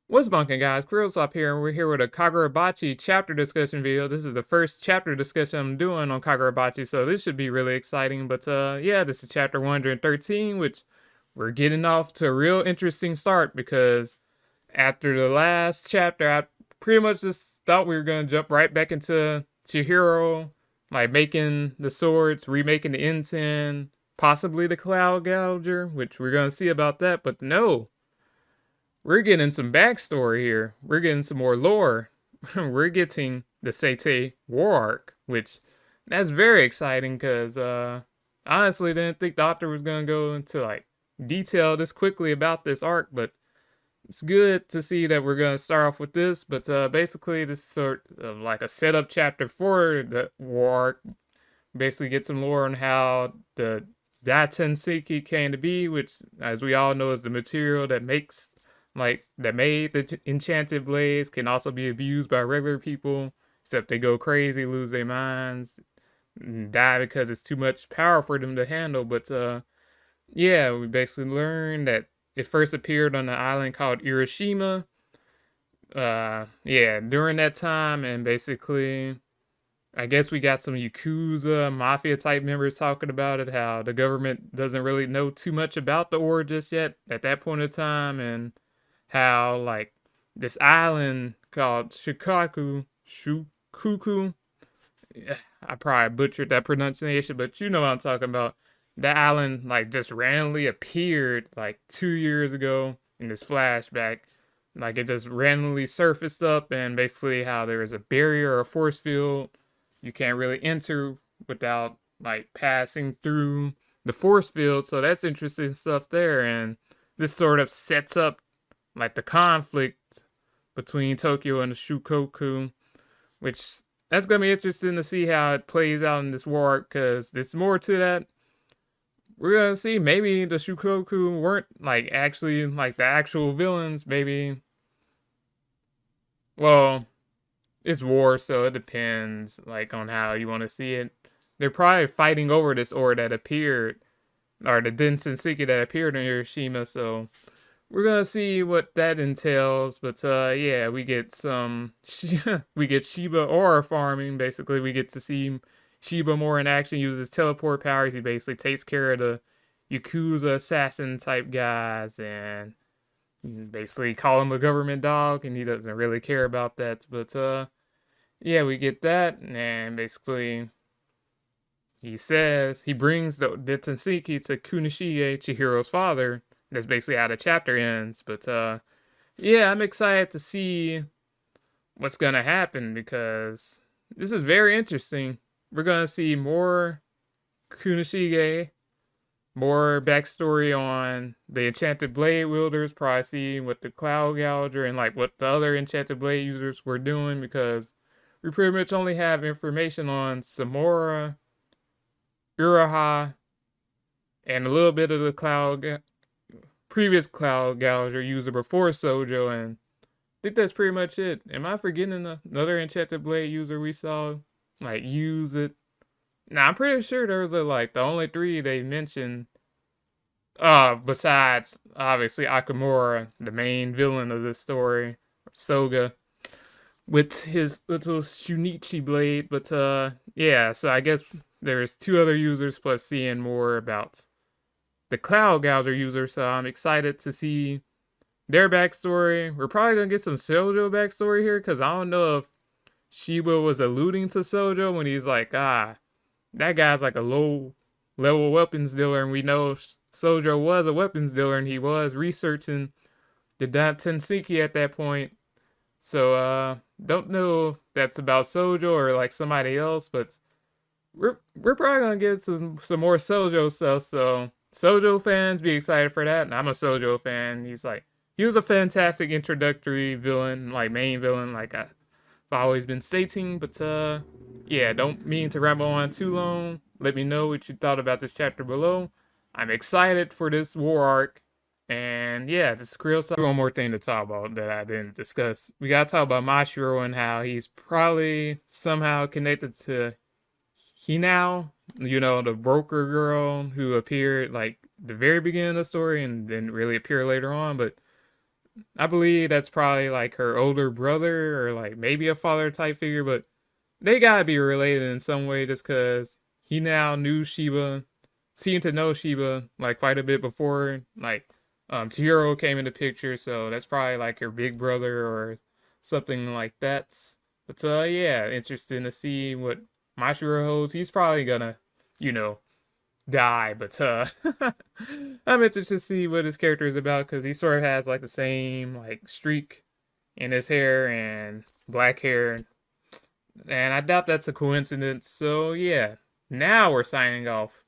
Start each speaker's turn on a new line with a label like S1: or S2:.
S1: What's bunking, guys? Krillsop here, and we're here with a Kagurabachi chapter discussion video. This is the first chapter discussion I'm doing on Kagurabachi, so this should be really exciting. But yeah, this is chapter 113, which we're getting off to a real interesting start because after the last chapter, I pretty much just thought we were gonna jump right back into Chihiro, like making the swords, remaking the N10, possibly the Cloud Gouger, which we're gonna see about that. But no, we're getting some backstory here. We're getting some more lore. We're getting the Seitei war arc, which that's very exciting because honestly didn't think the author was gonna go into like detail this quickly about this arc, but it's good to see that we're gonna start off with this. But basically this is sort of like a setup chapter for the war arc. Basically get some lore on how the Daitenseki came to be, which as we all know is the material that made the enchanted blades, can also be abused by regular people, except they go crazy, lose their minds, and die because it's too much power for them to handle. But yeah, we basically learned that it first appeared on an island called Hiroshima. Yeah, during that time, and basically I guess we got some Yakuza mafia type members talking about it, how the government doesn't really know too much about the ore just yet at that point in time, and how like this island called Shukuku, I probably butchered that pronunciation, but you know what I'm talking about. That island like just randomly appeared like 2 years ago in this flashback. Like it just randomly surfaced up, and basically how there is a barrier or a force field you can't really enter without like passing through the force field. So that's interesting stuff there, and this sort of sets up like the conflict between Tokyo and the Shukoku, which that's gonna be interesting to see how it plays out in this war because there's more to that. We're gonna see maybe the Shukoku weren't like actually like the actual villains. Maybe, well, it's war, so it depends like on how you want to see it. They're probably fighting over this ore that appeared, or the Densenseki that appeared in Hiroshima. So we're gonna see what that entails. But yeah, we get some we get Shiba aura farming. Basically, we get to see Shiba more in action. Uses teleport powers. He basically takes care of the Yakuza assassin type guys and basically call him a government dog, and he doesn't really care about that. But yeah, we get that, and basically he says he brings the Densenseki to Kunishige, Chihiro's father. That's basically how the chapter ends. But yeah, I'm excited to see what's gonna happen because this is very interesting. We're gonna see more Kunishige, more backstory on the enchanted blade wielders, probably see what the cloud gouger and like what the other enchanted blade users were doing, because we pretty much only have information on Samora, Uraha, and a little bit of the previous cloud gouger user before Sojo, and I think that's pretty much it. Am I forgetting another enchanted blade user we saw like use it? Nah, I'm pretty sure there was like the only three they mentioned. Besides obviously Akamura, the main villain of this story, Soga, with his little Shunichi blade. But yeah, so I guess there's two other users plus seeing more about the Cloud Gouger user, so I'm excited to see their backstory. We're probably gonna get some Sojo backstory here, because I don't know if Shiba was alluding to Sojo when he's like, that guy's like a low level weapons dealer, and we know Sojo was a weapons dealer, and he was researching the Daitenseki at that point. So don't know if that's about Sojo or like somebody else, but we're probably gonna get some more Sojo stuff. So Sojo fans be excited for that, and I'm a Sojo fan. He was a fantastic introductory villain, like main villain, like I've always been stating. But yeah, don't mean to ramble on too long. Let me know what you thought about this chapter below. I'm excited for this war arc. And yeah, this Krill. One more thing to talk about that I didn't discuss. We gotta talk about Mashiro and how he's probably somehow connected to Hinao, you know, the broker girl who appeared like the very beginning of the story and didn't really appear later on. But I believe that's probably like her older brother or like maybe a father type figure, but they gotta be related in some way just because he now knew Shiba, seemed to know Shiba like quite a bit before like Chihiro came into picture, so that's probably like her big brother or something like that. But yeah, interesting to see what Mashiro holds. He's probably gonna, you know, die, but I'm interested to see what his character is about because he sort of has like the same like streak in his hair and black hair, and I doubt that's a coincidence. So yeah, now we're signing off.